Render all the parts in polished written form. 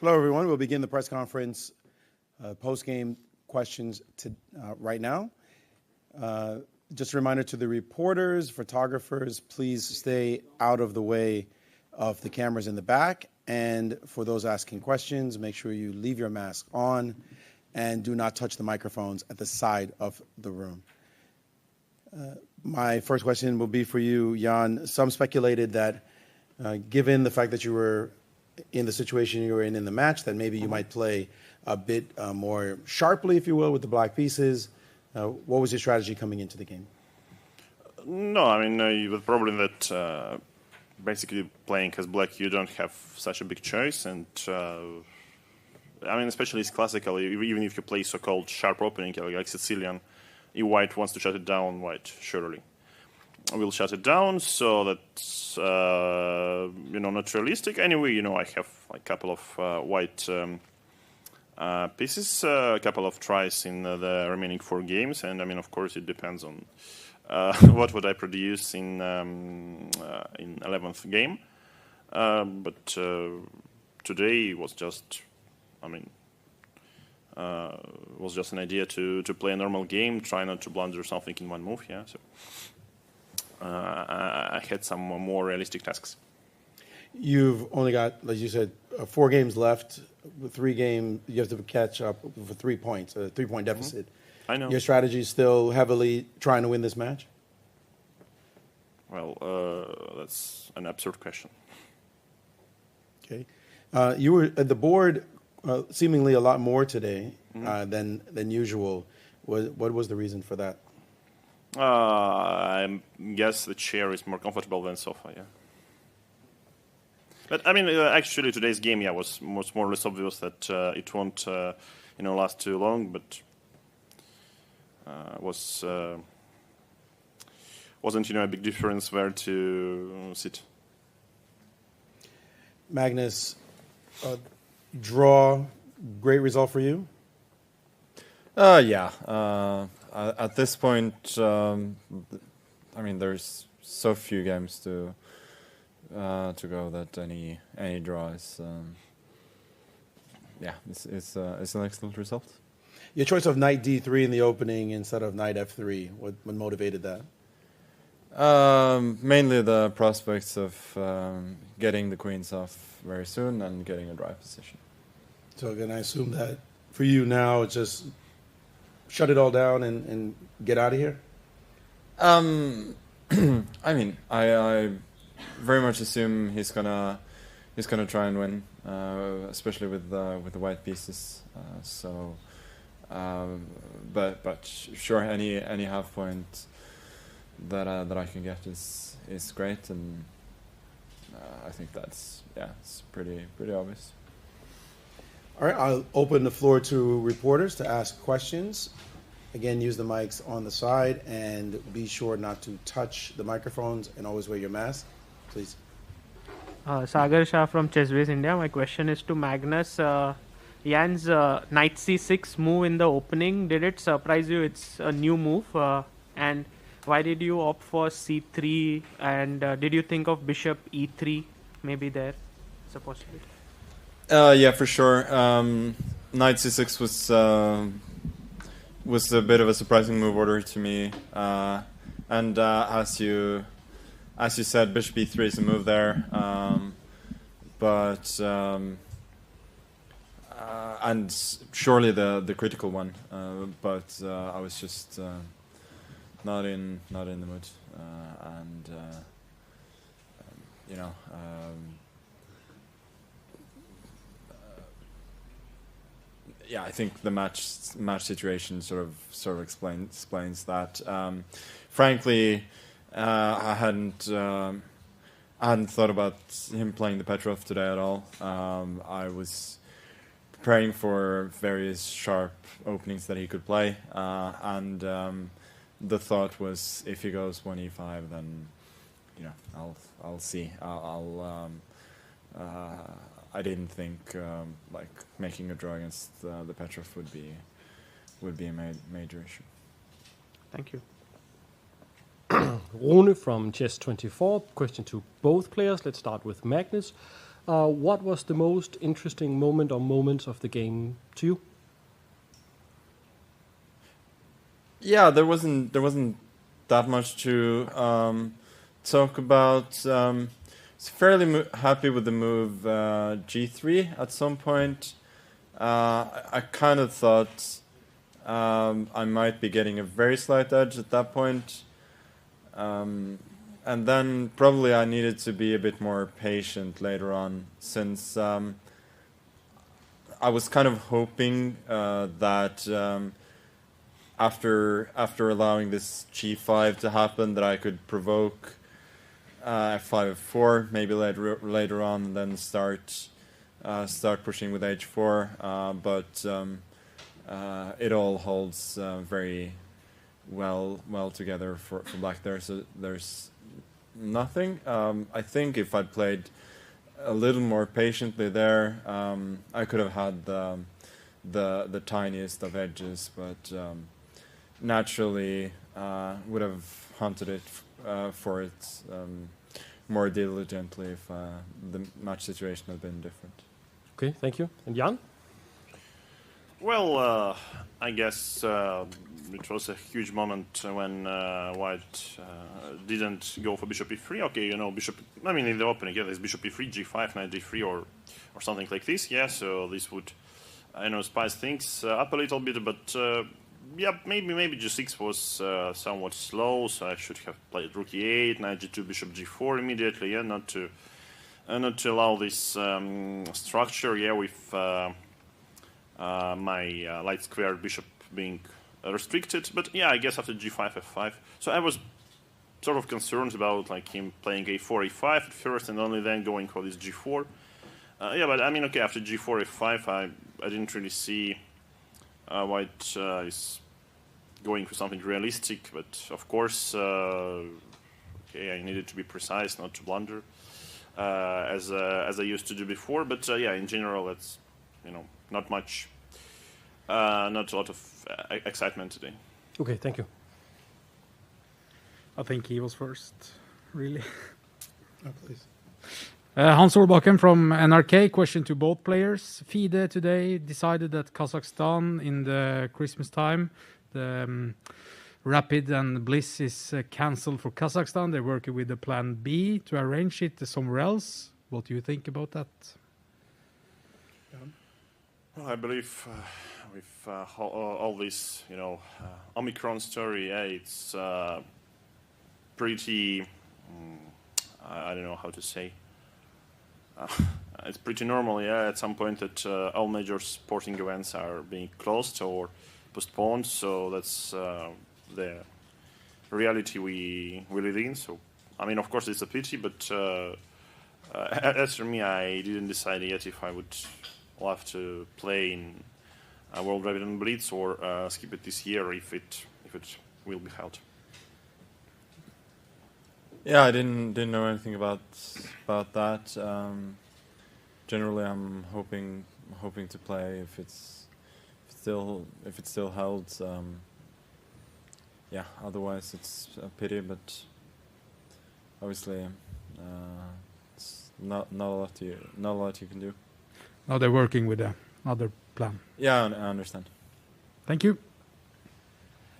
Hello, everyone. We'll begin the press conference post-game questions right now. Just a reminder to the reporters, photographers, please stay out of the way of the cameras in the back. And for those asking questions, make sure you leave your mask on and do not touch the microphones at the side of the room. My first question will be for you, Jan. Some speculated that given the fact that you were in the situation you were in the match, that maybe you might play a bit more sharply, if you will, with the black pieces. What was your strategy coming into the game? No, I mean, the problem that basically playing as black, you don't have such a big choice. And, I mean, especially it's classical, even if you play so-called sharp opening, like Sicilian, if white wants to shut it down, white surely will shut it down. So that's, not realistic. Anyway, I have a couple of white pieces, a couple of tries in the remaining 4 games. And, I mean, of course, it depends on what would I produce in 11th game. But today was just, was just an idea to play a normal game, try not to blunder something in one move. Yeah, so I had some more realistic tasks. You've only got, like you said, 4 games left. With 3 games, you have to catch up for 3 points, a 3-point deficit. I know. Your strategy is still heavily trying to win this match? Well, that's an absurd question. Okay. You were at the board seemingly a lot more today than usual. What was the reason for that? I guess the chair is more comfortable than sofa, yeah. But, I mean, actually today's game, was more or less obvious that it won't, last too long, but wasn't a big difference where to sit. Magnus, draw, great result for you? Yeah. At this point, there's so few games to go that any draw is, it's an excellent result. Your choice of knight d3 in the opening instead of knight f3, what motivated that? Mainly the prospects of getting the queens off very soon and getting a dry position. So can I assume that for you now, it's just shut it all down and get out of here? I very much assume he's gonna try and win, especially with the white pieces. But sure, any half point that I can get is great, and I think it's pretty obvious. All right, I'll open the floor to reporters to ask questions. Again, use the mics on the side and be sure not to touch the microphones and always wear your mask, please. Sagar Shah from Chessbase India. My question is to Magnus. Jan's knight c6 move in the opening, did it surprise you? It's a new move. And why did you opt for c3? And did you think of bishop e3 maybe there? It's a possibility. Yeah, for sure. Knight c6 was a bit of a surprising move order to me. And as you said, bishop e3 is a move there. And surely the critical one. But I was just not in the mood. I think the match situation sort of explains that. Frankly, I hadn't thought about him playing the Petrov today at all. I was preparing for various sharp openings that he could play, and the thought was if he goes 1e5, then I'll see. I didn't think making a draw against the Petrov would be a major issue. Thank you. Rune from Chess24. Question to both players. Let's start with Magnus. What was the most interesting moment or moments of the game to you? Yeah, there wasn't that much to talk about. Was fairly happy with the move G3 at some point. I kind of thought I might be getting a very slight edge at that point. And then probably I needed to be a bit more patient later on, since I was kind of hoping that after allowing this G5 to happen, that I could provoke F5 F4 maybe later on, and then start pushing with H4. But it all holds very well together for black there. So there's nothing. I think if I'd played a little more patiently there, I could have had the tiniest of edges, but naturally would have hunted it for it more diligently if the match situation had been different. Okay, thank you. And Jan? Well, I guess it was a huge moment when White didn't go for bishop e3. Okay, you know, bishop. I mean, in the opening, yeah, there's bishop e3, g5, knight d3, or something like this. Yeah, so this would, I know, spice things up a little bit. But yeah, maybe g6 was somewhat slow, so I should have played rook e8, knight g2, bishop g4 immediately. Yeah, not to allow this structure. Yeah, with my light square bishop being restricted. But yeah, I guess after g5, f5. So I was sort of concerned about like him playing a4, a5 at first, and only then going for this g4. Yeah, but I mean, okay, after g4, f5, I didn't really see White is going for something realistic. But of course, okay, I needed to be precise, not to blunder, as I used to do before. But yeah, in general, it's, you know, not much, not a lot of excitement today. Okay, thank you. I think he was first, really. Oh, please. Hans Solbakken from NRK. Question to both players. FIDE today decided that Kazakhstan in the Christmas time, the Rapid and Bliss is cancelled for Kazakhstan. They're working with the plan B to arrange it somewhere else. What do you think about that? Well, I believe with all this, you know, Omicron story, yeah, it's pretty, I don't know how to say, it's pretty normal, yeah, at some point that all major sporting events are being closed or postponed, so that's the reality we live in. So, I mean, of course, it's a pity, but as for me, I didn't decide yet if I would love to play in World Rapid and Blitz or skip it this year if it will be held. Yeah, I didn't know anything about that. Generally, I'm hoping to play if it's still held. Yeah, otherwise it's a pity, but obviously it's not a lot you can do. Now they're working with another plan. Yeah, I understand. Thank you.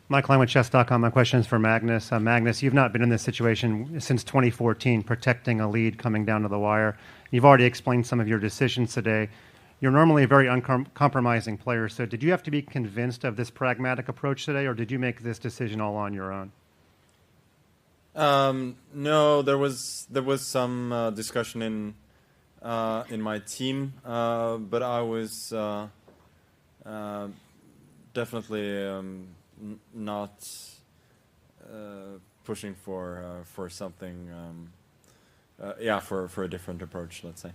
Mike Klein with chess.com. My question is for Magnus. Magnus, you've not been in this situation since 2014, protecting a lead coming down to the wire. You've already explained some of your decisions today. You're normally a very uncompromising player, so did you have to be convinced of this pragmatic approach today, or did you make this decision all on your own? No, there was some discussion in my team, but I was definitely not pushing for something. For a different approach, let's say.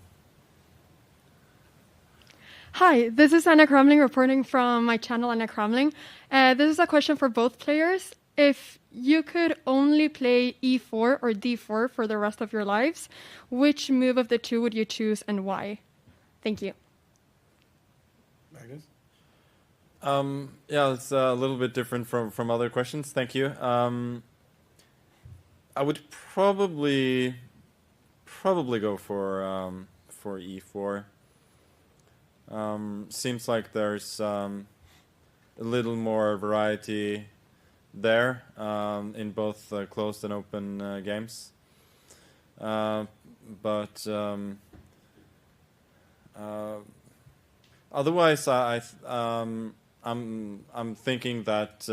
Hi, this is Anna Cromling reporting from my channel, Anna Cromling. This is a question for both players. If you could only play e4 or d4 for the rest of your lives, which move of the two would you choose and why? Thank you. Magnus? Yeah, it's a little bit different from other questions. Thank you. I would probably go for for e4. Seems like there's a little more variety there in both closed and open games. But otherwise, I'm thinking that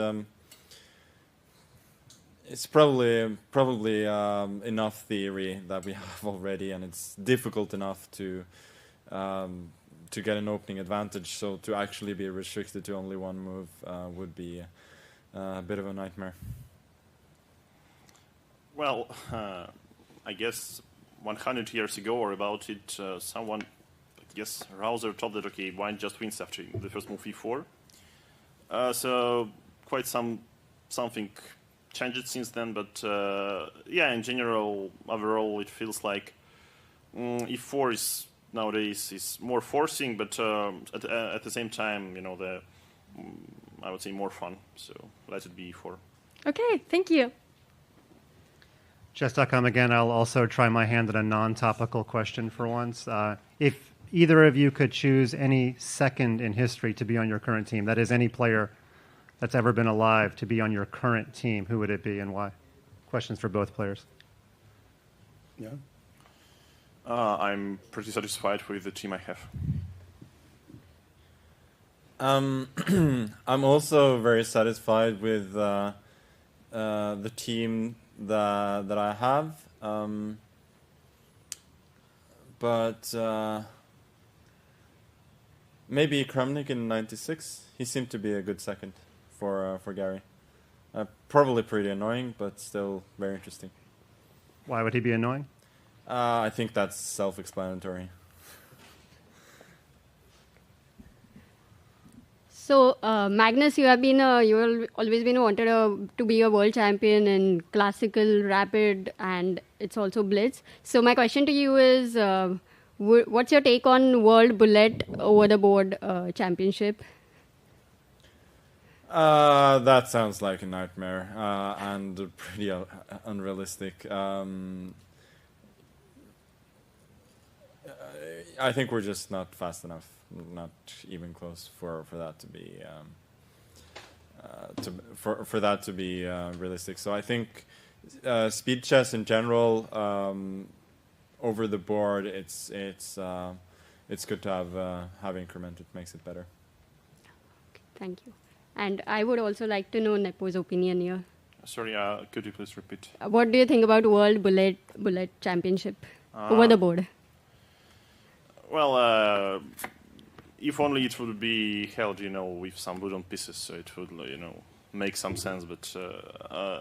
it's probably enough theory that we have already, and it's difficult enough to get an opening advantage. So to actually be restricted to only one move would be a bit of a nightmare. Well, I guess 100 years ago or about it, someone, I guess Rouser, told that, okay, white just wins after the first move e4. So quite something changed since then, but yeah, in general, overall, it feels like e4 is nowadays is more forcing, but at the same time, you know, I would say more fun. So let it be e4. Okay, thank you. Chess.com again, I'll also try my hand at a non-topical question for once. If either of you could choose any second in history to be on your current team, that is any player that's ever been alive to be on your current team, who would it be and why? Questions for both players. Yeah. I'm pretty satisfied with the team I have. I'm also very satisfied with the team that I have, but maybe Kramnik in '96. He seemed to be a good second for Gary. Probably pretty annoying, but still very interesting. Why would he be annoying? I think that's self-explanatory. So, Magnus, you have always been wanted to be a world champion in classical, rapid, and it's also blitz. So, my question to you is, what's your take on World Bullet over the board championship? That sounds like a nightmare and pretty unrealistic. I think we're just not fast enough, not even close for that to be for that to be realistic. So I think speed chess in general over the board, it's good to have increment. It makes it better. Thank you. And I would also like to know Nepo's opinion here. Sorry, could you please repeat? What do you think about World Bullet Championship over the board? Well, if only it would be held, you know, with some wooden pieces, so it would, you know, make some sense. But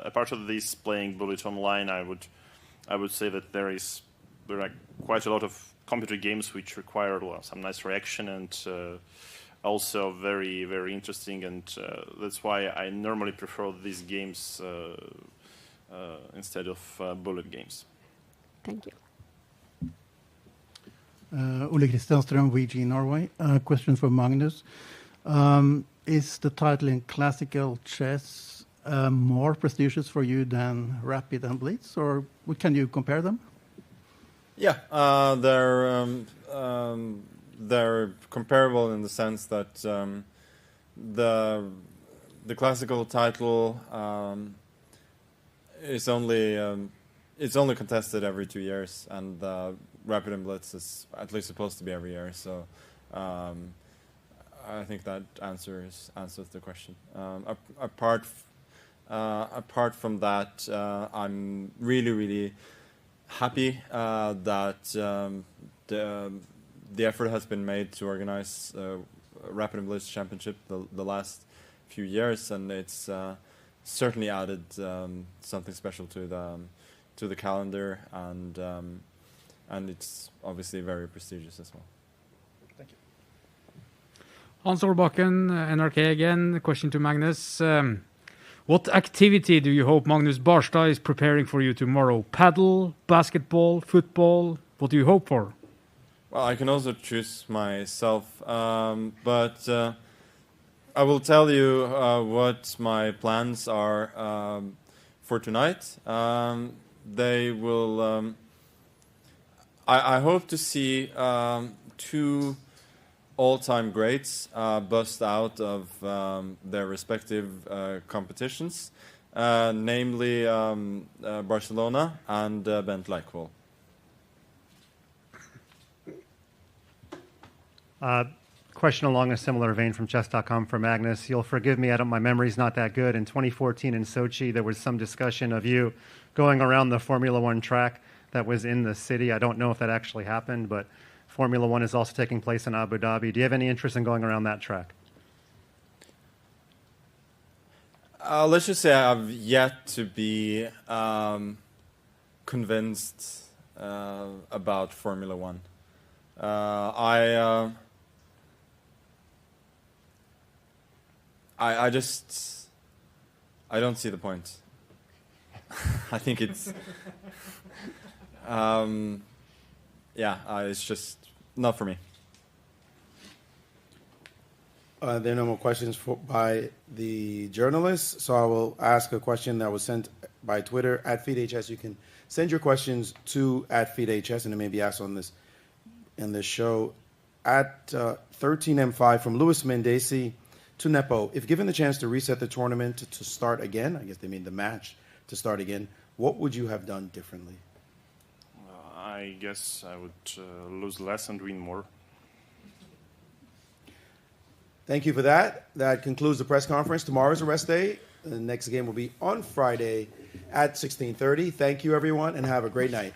apart of this, playing Bullet online, I would say that there are quite a lot of computer games which require some nice reaction and also very, very interesting. And that's why I normally prefer these games instead of bullet games. Thank you. Ole Kristianstrøm, VG Norway. Question for Magnus. Is the title in classical chess more prestigious for you than Rapid and Blitz, or can you compare them? Yeah, they're comparable in the sense that the classical title is only it's only contested every 2 years, and Rapid and Blitz is at least supposed to be every year. So I think that answers the question. Apart from that, I'm really happy that the effort has been made to organize Rapid and Blitz Championship the last few years, and it's certainly added something special to the calendar, and it's obviously very prestigious as well. Thank you. Hans Solbakken, NRK again. Question to Magnus. What activity do you hope Magnus Barstad is preparing for you tomorrow? Paddle, basketball, football? What do you hope for? Well, I can also choose myself, but I will tell you what my plans are for tonight. They will. I hope to see two all-time greats bust out of their respective competitions, namely Barcelona and Bent Leikvoll. Question along a similar vein from chess.com for Magnus. You'll forgive me, my memory's not that good. In 2014 in Sochi, there was some discussion of you going around the Formula One track that was in the city. I don't know if that actually happened, but Formula One is also taking place in Abu Dhabi. Do you have any interest in going around that track? Let's just say I've yet to be convinced about Formula One. I don't see the point. I think it's it's just not for me. There are no more questions by the journalists, so I will ask a question that was sent by Twitter at FeedHS. You can send your questions to at FeedHS, and it may be asked on this show. At 13M5 from Luis Mendesi to Nepo. If given the chance to reset the tournament to start again, I guess they mean the match to start again, what would you have done differently? I guess I would lose less and win more. Thank you for that. That concludes the press conference. Tomorrow is a rest day. The next game will be on Friday at 16:30. Thank you, everyone, and have a great night.